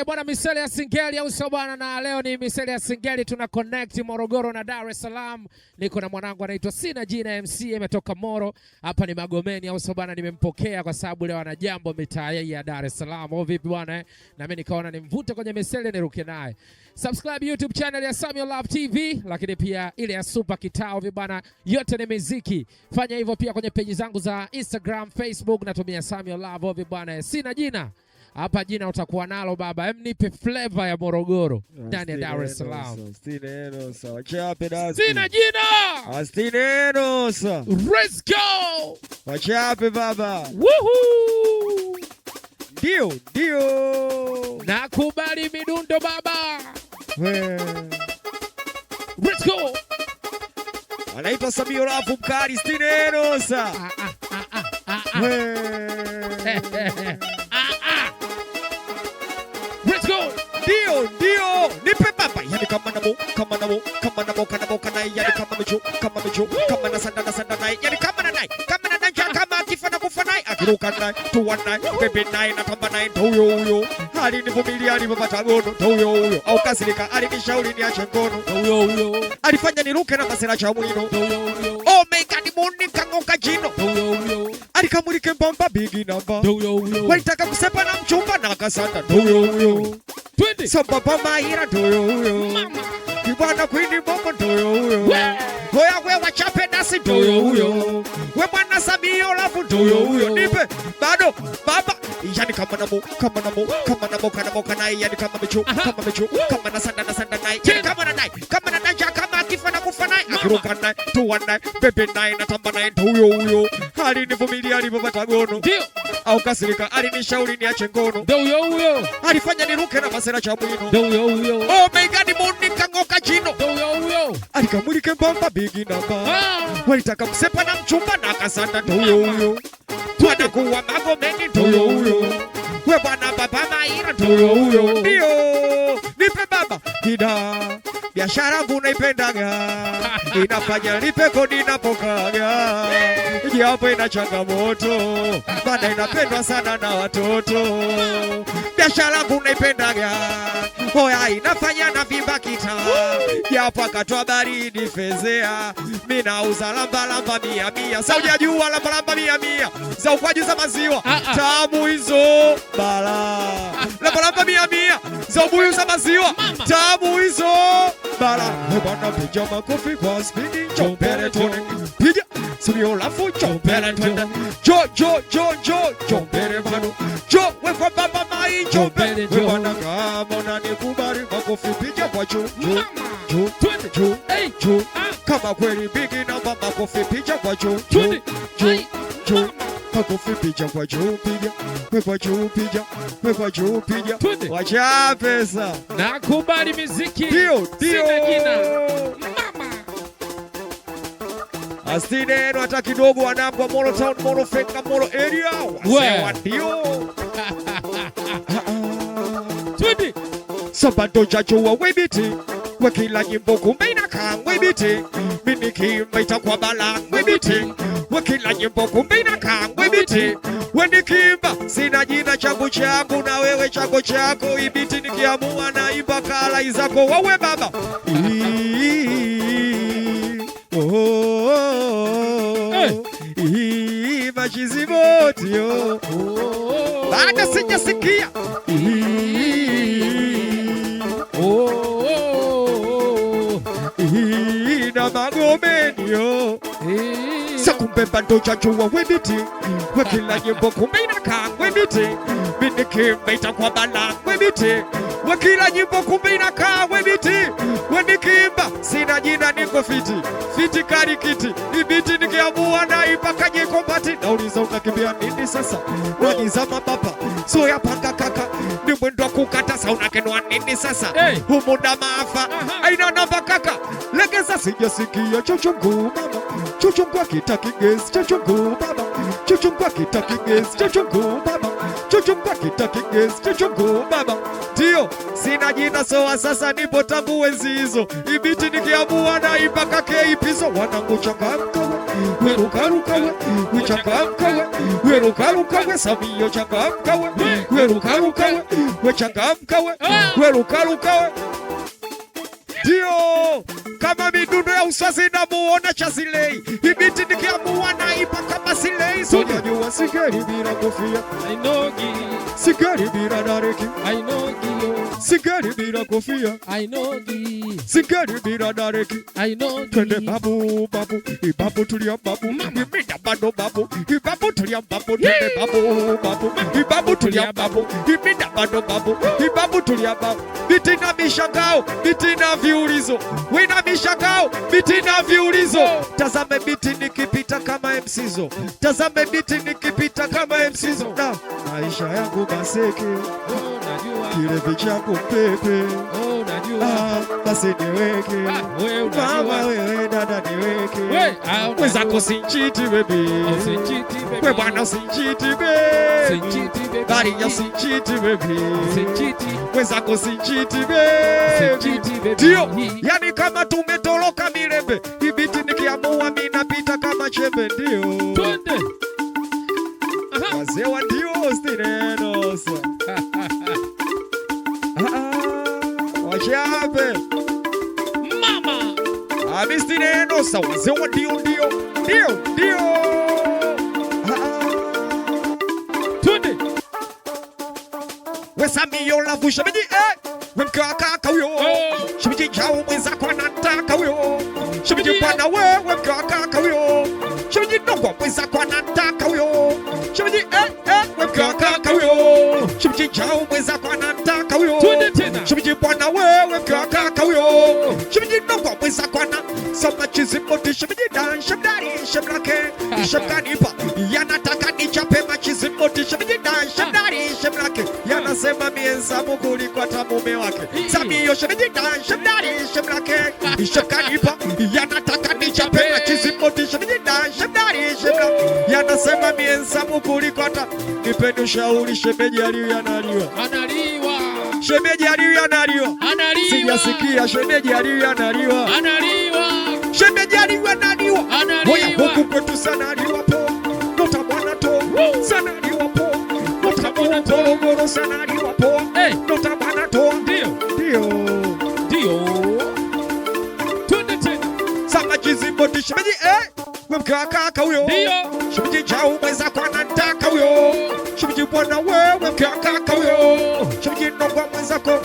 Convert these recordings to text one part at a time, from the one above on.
Bwana Misele ya Singeli au sio bwana, na leo ni Misele ya Singeli tuna connect Morogoro na Dar es Salaam. Niko na mwanangu anaitwa Sina Jina MC ametoka Moro. Hapa ni Magomeni au sio bwana, nimempokea kwa sababu leo ana jambo mitaa ya Dar es Salaam. Au vipi bwana na mimi nikaona nimvute kwenye Misele niruke naye. Subscribe YouTube channel ya Samuel Love TV, lakini pia ile ya Super Kitao bwana, yote ni muziki. Fanya hivyo pia kwenye page zangu za Instagram, Facebook, natumia Samuel Love bwana. Sina Jina. Hapa jina utakuwa nalo baba. Hem, nipe flavor ya Morogoro ndani ya Dar es Salaam. Stinenosa. Chape dasi. Sina Jina. Stinenosa. Let's go. Wachape baba. Woohoo. Ndio. Nakubali midundo baba. Let's go. Anaitwa Samio Rafu Mkari Stinenosa. Let's go. Ndio. Nipe baba. Yani kama namo kana yani kama mecho, kama na sanda naye, yani kama na naye, kama akifa na kufa naye, akiruka naye, tuwa naye, bebe naye na tamba naye, huyo. Hali nivumilia alipopata gono, huyo. Au kasirika alinishauri niache ngono, huyo. Alifanya niruke na masera cha mwino, huyo. Oh my God, muni kangoka jino, huyo. Alikamulike mbamba bigi namba, huyo. Walitaka kusepa na mchumba na akasanda, huyo. Twende. Samba pama ira, huyo. Kibwana kwini bongo, huyo. Hoya we wachape dasi, huyo. We mwana Samio Love, huyo. Nipe bado baba. Yani kama namo kana yani kama mecho, kama na sanda naye, yani kama na naye, kama akifa na kufa naye, akiruka naye, tuwa naye, bebe naye na tamba naye, huyo. Hali nivumilia alipopata gono, ndio. Au kasirika alinishauri niache ngono, huyo. Alifanya niruke na masera cha mwino, huyo. Oh my God, muni kangoka jino, huyo. Alikamulike mbamba bigi namba, walitaka kusepa na mchumba na akasanda, huyo. Tuana kuwa Magomeni, huyo. We bwana baba maira, huyo. Ndio. Nipe baba. Hida. Biashara yangu naipendaga. Inafanya nipe kodi napokaga. Japo ina changamoto, maana inapendwa sana na watoto. Biashara yangu naipendaga. Hoya inafanya na vimba kita. Japo akatoa baridi fezea. Mimi nauza lamba 100. Saudia jua lamba 100. Za ukwaji za maziwa. Tamu hizo bala. Lamba 100. Za ubuyu za maziwa. Tamu hizo bala. Bwana piga makofi kwa spidi. Chompere tone. Piga. Samio Love chompere tone. Chompere bado. We kwa baba mai chompere. We bwana kama unanikubali makofi piga kwa cho. Kama kweli bigi namba makofi piga kwa cho. Makofi piga kwa cho, piga. We kwa cho piga. Wacha pesa. Nakubali muziki. Ndio. Sina Jina. Astineno hata kidogo wanangu Moro Town, Moro Fenga, Moro area. Wasewa ndio. Twende. Sabado jajua webiti. Wakila nyimbo kumbe inakaa webiti. Mini kimba itakuwa bala webiti. Wakila nyimbo kumbe inakaa webiti. Wendi kimba Sina Jina changu na wewe changu chako. Ibiti nikiamua na imba kala izako wawe baba. Machizimotio. Baada sijasikia. Na Magomeni. Sakumbe bado jajua webiti. Wakila nyimbo kumbe inakaa webiti. Mini kimba itakuwa bala webiti. Wakila nyimbo kumbe inakaa webiti. Wendi kimba Sina Jina niko fiti karikiti. Ibiti nikiamua na ipaka nyeko mbati. Nauliza unakimbia nini sasa? Wajizama baba. So ya panga kaka. Ni mwendo wa kukata sa unakenua nini sasa? Humuda maafa. Aina namba kaka. Legeza sijasikia chochungu mama. Chochungu akitaki gesi chochungu baba. Chochungu akitaki gesi chochungu baba. chuchunga kita kigezi chuchungu baba. Ndio sina jina soa sasa nipo tangu enzi hizo. Ibiti nikiamua na ipaka keipizo. Wanangu changamka we, werukaruka we, uchangamka we, werukaruka we, Samio changamka we, werukaruka we, wechangamka we, werukaruka we. Ndio kama midundo ya uswazi na muona chazilei. Ibiti nikiamua na ipa kama silei. Sojajua sigari bila kofia Ainogi, sigari bila dareki Ainogi, sigari bila kofia Ainogi, sigari bila dareki Ainogi. Twende babu babu, ibabu tulia babu, imida bado babu, ibabu tulia babu. Twende babu babu, ibabu tulia babu, imida bado babu, ibabu tulia babu. Biti na mishangao, biti na viulizo, wina mishangao, biti na viulizo. Tazame biti nikipita kama MCzo, tazame biti nikipita kama MCzo. Na maisha yangu maseke, kile vichangu pepe, basi niweke, mama wewe dada niweke, wezako sinchiti baby, we bwana sinchiti baby, bari ya sinchiti baby, wezako sinchiti baby. Ndio yani kama tumetoroka mirembe. Ibiti nikiamua mimi napita kama chembe. Ndio twende wazee wa ndio stirenos wachape mama amistirenos wazee wa ndio twende Samio lavu shemeji wemkaka huyo shemeji jao mwenzako anataka huyo shemeji bwana wewe mkaka huyo shemeji ndogo mwenzako anataka huyo shemeji wemkaka huyo shemeji jao mwenzako anataka huyo shemeji bwana wewe mkaka huyo shemeji ndogo mwenzako ana sama chizi moti shemeji dan shemdari shemlake shemkanipa yanataka nichape machizi moti shemeji dan shemdari shemlake yanasema mienza muguli kwa tamume wake Samio shemeji dan shemdari shemlake shemkanipa yanataka nichape machizi moti shemeji dan shemdari shemlake yanasema mienza muguli kwa ta nipeni ushauri shemeji aliyo analiwa shemeji aliyo analiwa sijasikia shemeji aliyo analiwa shemeji aliyo analiwa Oya huku kwetu sana aliwa po nota mwana to sana aliwa po nota mwana to Morogoro sana aliwa po nota mwana to ndio twende tena sama jizimoti shemeji wemkaka huyo shemeji jao mwenzako anataka huyo shemeji bwana wewe mkaka huyo shemeji ndogo mwenzako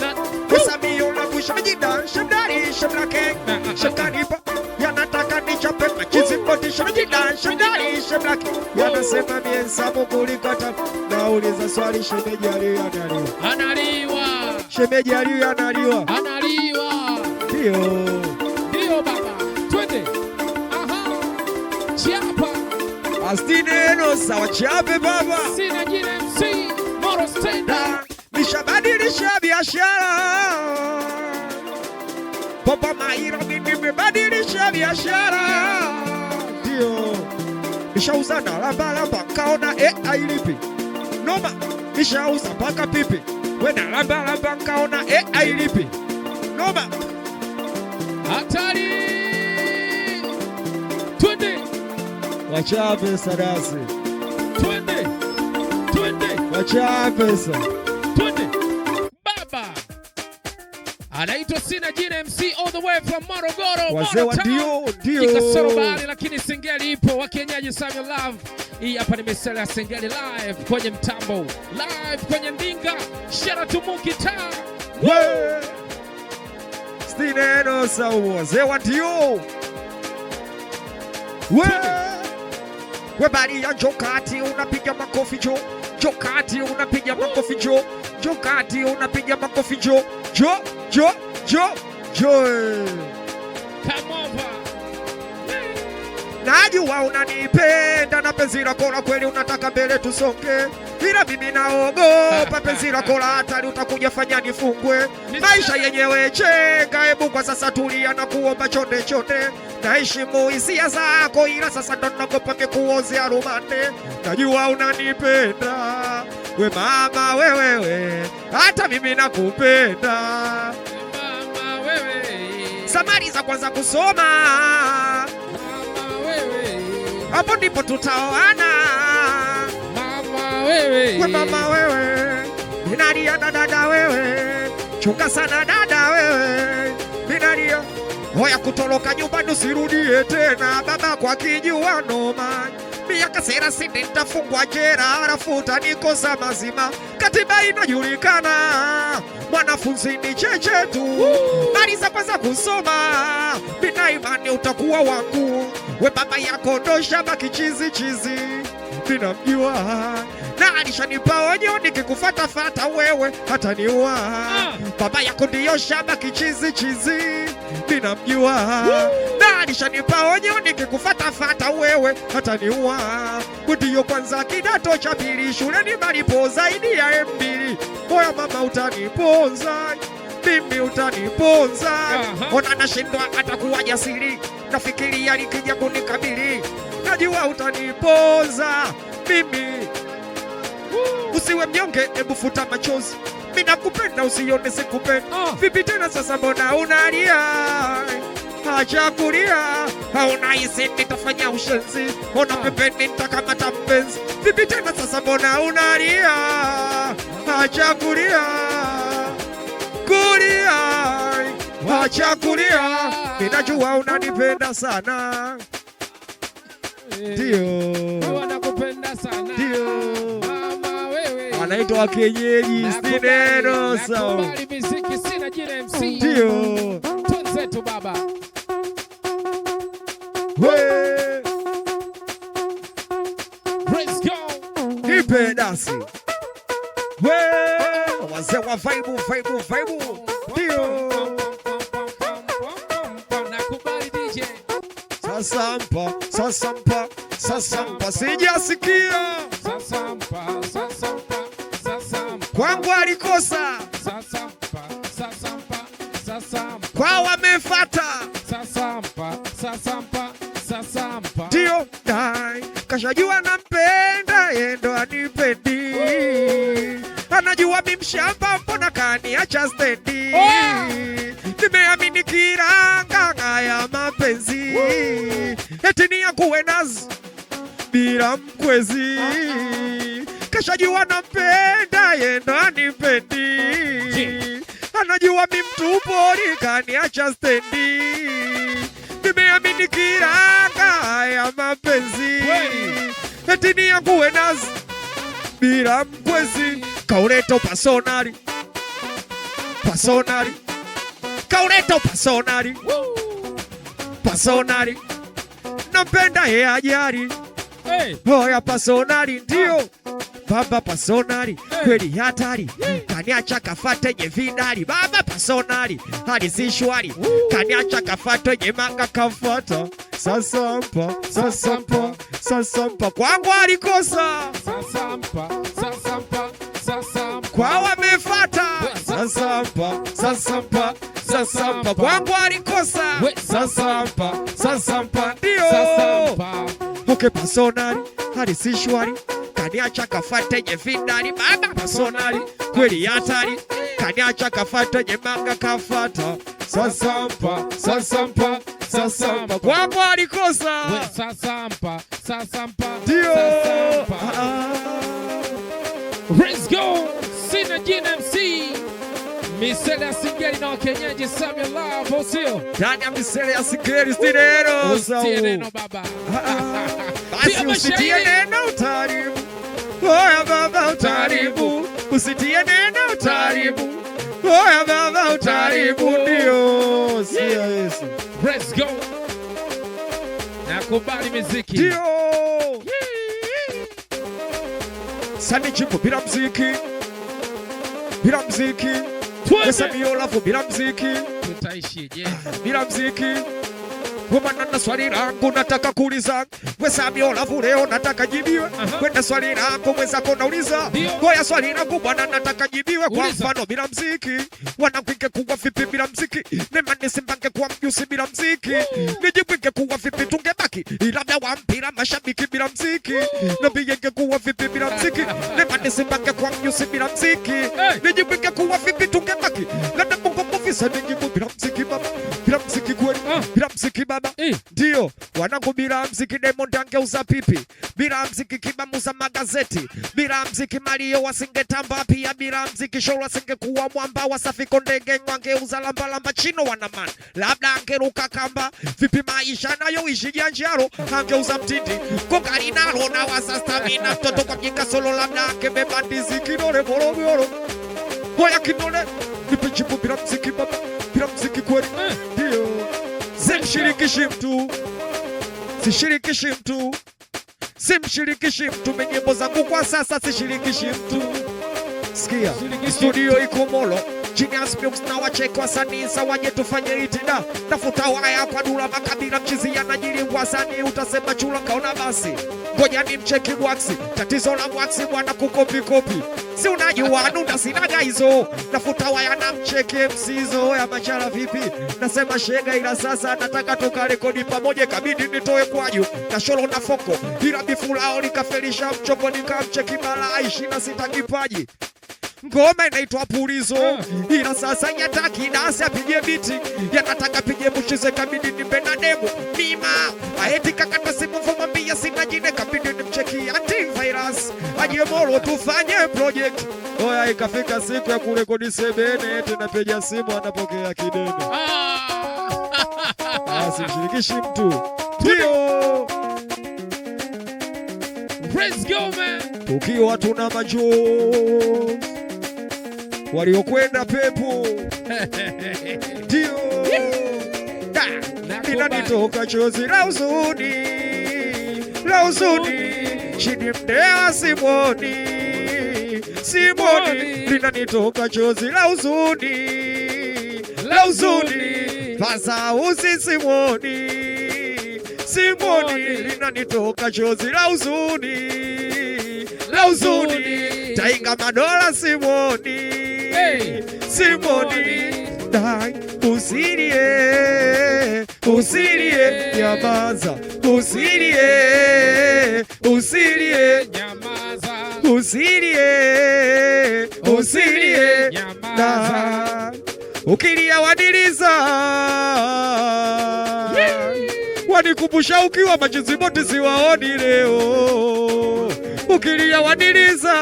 Samio lavu shemeji dan shemdari shemlake shemkanipa yanataka nichape machizimboti shemeji dan shemdari shemlake yanasema mienza muguli kata. Nauliza swali shemeji aliyo analiwa shemeji aliyo analiwa ndio baba twende chapa astineno sawa chape baba sina jina MC Moro Stenda nishabadilisha biashara Papa Maira mimi nimebadilisha biashara. Ndio nishauza na lamba kaona ailipi noma nishauza paka pipi wena lamba kaona ailipi noma hatari twende wacha pesa dasi twende wacha pesa twende baba anaitwa Sina Jina MC all the way from Morogoro. Wazewa ndio Kasarobali, lakini Singeli ipo wa kienyeji Samuel Love. Hii hapa ni misele ya Singeli live kwenye mtambo, live kwenye ndinga Shara Tumukita Stineno sawa wazewa ndio webali ya jokati unapiga makofi jo jokati unapiga makofi jo jokati unapiga makofi jo come over najua unanipenda na penzi lako la kweli unataka mbele tusonge ila mimi naogopa penzi lako la hatari utakuja fanya nifungwe maisha yenyewe chenga hebu kwa sasa tulia na kuomba chonde naheshimu hisia zako ila sasa ndo naogopa ngekuozea rumande najua unanipenda we mama wewe, hata mimi nakupenda. Mama wewe, Samari za kwanza kusoma, mama wewe, hapo ndipo tutaoana. mama wewe, We mama wewe, ninalia na dada wewe, chunga sana dada wewe, ninalia. Hoya kutoroka nyumbani usirudie tena, baba kwa kijua noma. Miaka 30 nitafungwa jela, alafu utanikosa mazima. Katiba inajulikana, mwanafunzi ni cheche tu. Maliza kwanza kusoma, nina imani utakuwa wangu. We baba yako ndo shabaki chizi chizi, ninamjua na alishanipa onyo, nikikufuata fata wewe hataniua. Baba yako ndiyo shabaki chizi chizi, ninamjua na alishanipa onyo, nikikufuata fata wewe hataniua. Ndiyo kwanza kidato cha pili shuleni malipo zaidi ya M2. Oya mama utaniponza, mimi utaniponza. Ona nashindwa atakuwa jasiri, nafikiria likija kunikabili, najua utaniponza mimi. Usiwe mnyonge, ebu futa machozi, mimi nakupenda usione sikupenda. Vipi tena sasa mbona unalia? Acha kulia, hauna hisi nitafanya ushenzi. Ona pembeni nitakamata mpenzi. Vipi tena sasa mbona unalia? Acha kulia, kulia, acha kulia. Ninajua unanipenda sana. Ndio, nakupenda sana. ndio. Mama wewe, Anaitwa kienyeji Stineno sawa. nakubali muziki Sina Jina MC. Ndio. Twenzetu baba. We, Let's go. nipe dasi. We, wazee wa vibe. Ndio. Nakubali DJ. Sasa mpa, sijasikia. Sasampa. Kwangu alikosa, Sasampa. kwa wamefata. Sasampa. Ndio, dai, kashajua nampenda, yendo anipendi. Anajua mimi mshamba, mbona kaniacha stendi. Nimeamini kiranga ya mapenzi, eti ni yakuwe nazi bila mkwezi. Kashajua nampenda, yendo anipendi. Anajua mimi mtu pori, kaniacha stendi. Nimeamini kiranga ya mapenzi, eti ni yakuwe nazi bila mkwezi. Kauleto personali, kauleto personali, nampenda ye ajari. Hoya personali, ndio baba personali, kweli hatari. Kaniacha kafate nye vidari, baba personali, hadi si shwari. Kaniacha kafate nye manga kafata. Sasampa, kwangu alikosa, Sasampa. kwa wamefata. Sasampa, kwangu alikosa. Sasampa, ndio. Okay, personali, hadi si shwari. Kaniacha kafate nye vidari, baba personali, kweli hatari. Kaniacha kafate nye manga kafata. Sasampa, kwangu alikosa. Sasampa. Ndio. Let's go. Sina Jina MC. Misele ya Singeli na wakenyeji Samuel Love, usio? Ndani ya misele ya Singeli Stineno Usitie neno baba. basi usitie neno utaribu. Oya baba utaribu, usitie neno utaribu. Oya baba utaribu, ndio. Sio Yesu. Let's go. Nakubali muziki. Ndio. Sani chimbo bila mziki. Pesa miola bila mziki. Tutaishije? Bila mziki. we bwana na swali langu nataka kuuliza, we Samiola leo nataka jibiwe, kwenda swali langu mwenzako nauliza, ngoja swali langu bwana nataka jibiwe. Kwa mfano bila mziki wanakwike kuwa vipi bila mziki, nema nisimbange kwa mjusi bila mziki, nijibwike kuwa vipi tungebaki labda wa mpira mashabiki bila mziki, nabiyenge kuwa vipi bila mziki, nema nisimbange kwa mjusi bila mziki, nijibwike kuwa vipi tungebaki labda Bongo Movie nijibu bila mziki baba, bila mziki kweli, bila mziki baba. Ndio wanangu bila mziki Diamond angeuza pipi, bila mziki Kibamuza magazeti, bila mziki Mario wasingetamba pia, bila mziki Show wasingekuwa mwamba, Wasafi Kondege wangeuza lamba lamba, Chino Wanaman labda angeruka kamba, vipi maisha nayo ishi janjaro angeuza mtindi, Kokarina Rona wasastamina, mtoto kwa kika solo labda angebeba ndizi kinole boroboro, hoya kinole nipejibu bila mziki baba, bila mziki kweli. Ndio simshirikishi mtu, sishirikishi mtu, simshirikishi mtu, nyimbo zangu kwa sasa sishirikishi mtu. Sikia, studio iko Molo, Genius Mix na wacheki wasanii sawaje tufanye itina, tafuta waya kwa Dula Makabila mchizi yanajiri wasanii utasema chula kaona basi, ngoja ni mcheki Waxi, tatizo la Waxi bwana kukopi kopi, si unajua nunda sinaga hizo, tafuta waya na mcheki MCzo ya Machala vipi, nasema shega ila sasa nataka tukarekodi pamoja, kabidi nitoe kwaju na Sholo na Foko, ila bifulao likafelisha mchoko nikamcheki Mala 26 kipaji, ngoma inaitwa Pulizo, ila sasa nyataki nasi apige biti, yanataka pige mushize kabidi nimbe na demo mima, aeti kakata simu mwambia sina jine, kabidi nimcheki antivirus aje Molo tufanye project. Oya ikafika siku ya kurekodi sebene, tena peja simu anapokea kidene. Simshirikishi mtu. Ndio Let's go man. Tukiwa tuna macho waliokwenda pepo. Ndio linanitoka chozi la huzuni, la huzuni, chini mdea Simoni, Simoni, linanitoka chozi la huzuni, la huzuni, fasa usi Simoni, Simoni, linanitoka chozi la huzuni, la huzuni, tainga madola Simoni, Simoni, dai usilie, usilie, nyamaza, usilie, usilie, Nyamaza, usilie, usilie, nyamaza, ukilia wadiliza, wanikumbusha ukiwa machizi boti siwaoni leo, ukilia wadiliza,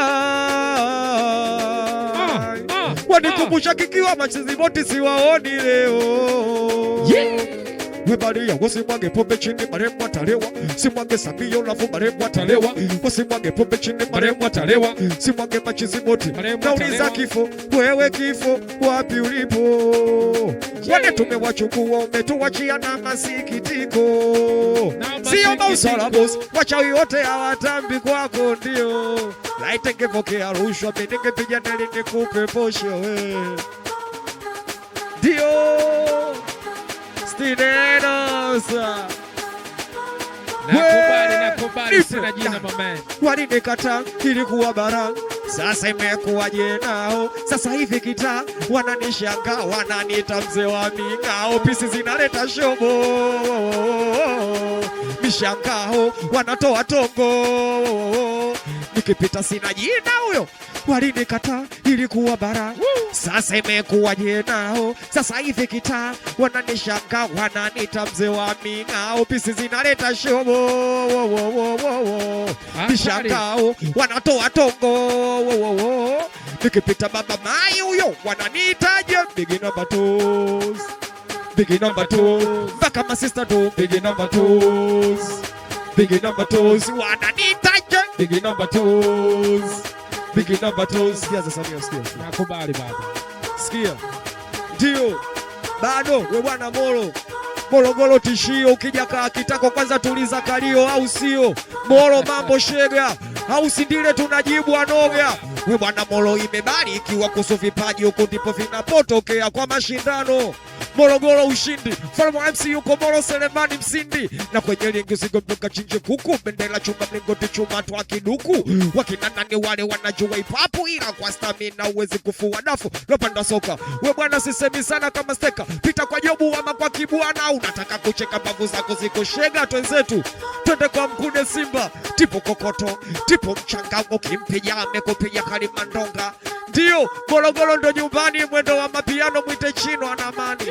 wanikumbusha kikiwa machizi boti siwaoni leo. Webalia wasimwage pombe chini marembo atalewa, simwage Samio lafu marembo atalewa, wasimwage pombe chini marembo atalewa, simwage machizi boti. Nauliza kifo, wewe kifo wapi ulipo? Wane tumewachukua umetuachia na masikitiko, sio mausala boss, wachawi wote hawatambi kwako. Ndio laitengepokea rushwa meningepija neli nikupe posho we. Ndio Stinenosa nakubali sina jina mama. Walinikata ilikuwa bara, sasa imekuwa jenao, sasa hivi kita wananishanga, wananiita mzee wa mingao, pisi zinaleta shobo, mishangao wanatoa tongo, nikipita sina jina huyo. Walinikata ilikuwa bara, sasa imekuwa jenao, sasa hivi kita wananishanga, wananiita mzee wa mingao, pisi zinaleta shobo, mishangao wanatoa tongo, nikipita baba mai huyo wananiitaje, big number twos, big number twos, mpaka my sister do big number twos, big number twos, wananiitaje big number twos, big number twos. Sikia sasa mimi sikia. Nakubali baba. Sikia. Ndio. Bado we bwana Molo. Morogoro tishio, ukija kaa kitako kwanza tuliza kalio, au sio? Molo mambo shega, au sindile tunajibu anoga. We bwana Moro imebarikiwa kuhusu vipaji, huko ndipo vinapotokea kwa mashindano. Morogoro ushindi, Falme MC yuko Moro, Selemani msindi. Na kwenye lingi usigomboka chinje kuku, bendera chuma mlingoti chuma twa kiduku. Wakina nani wale wanajua ipapu, ila kwa stamina uwezi kufua dafu. Lopanda soka, we bwana sisemi sana kama steka. Pita kwa Jobu ama kwa Kibuana, unataka kucheka bavu zako ziko shega. Twenzetu, twende kwa Mkude Simba, tipo kokoto, tipo mchangango kimpiga amekupiga Kalimandonga. Ndio, Morogoro ndo nyumbani, mwendo wa mapiano mwite Chino anamani.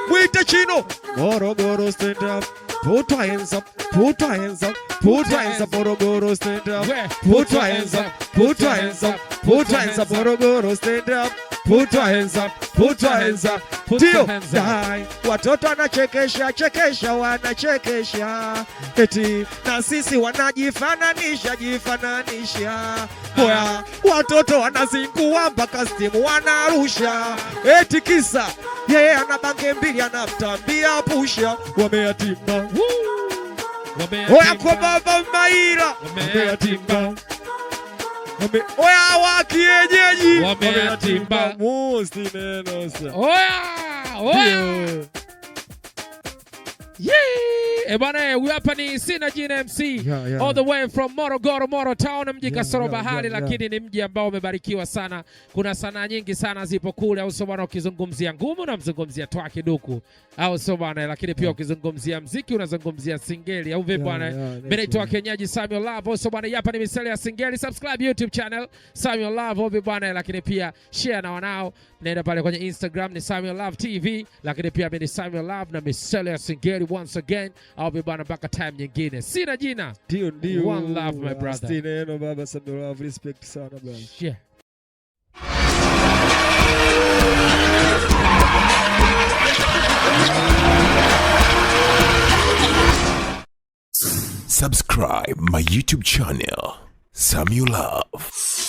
Mwite Chino. Morogoro stand up, put your hands up, put your hands up, put your hands up, Morogoro stand up, put your hands up, put your hands up, put your hands up, Morogoro stand up, put your hands up, put your hands up, put your hands up. Watoto wanachekesha, chekesha wanachekesha, eti na sisi wanajifananisha, jifananisha. Boya, watoto wanazingua mpaka stimu wanarusha, eti kisa yeye ana bange mbili anamtambia pusha. Wameyatimba, oya kwa baba Maira, wameyatimba. Oya wakienyeji, wameyatimba. Musti neno sa. Oya. Bwana, huyu hapa ni Sina Jina MC, all the way from Morogoro, Moro Town, mji kasoro bahari, lakini ni mji ambao umebarikiwa sana. Kuna sanaa nyingi sana zipo kule, au sio bwana? Ukizungumzia ngumu na mzungumzia Twa Kiduku, au sio bwana? Lakini pia ukizungumzia muziki unazungumzia singeli, au vipi bwana? Mimi naitwa Kenyaji Samuel Love, au sio bwana? Hapa ni misele ya singeli. Subscribe YouTube channel Samuel Love, au vipi bwana? Lakini pia share na wanao, nenda pale kwenye Instagram ni Samuel Love TV, lakini pia mimi ni Samuel Love na misele ya singeli once again. Au vipi bwana? Mpaka time nyingine. Sina Jina. Ndio. One love my brother. Sina neno baba Samuel Love, respect sana baba. Yeah. Subscribe my YouTube channel, Samuel Love.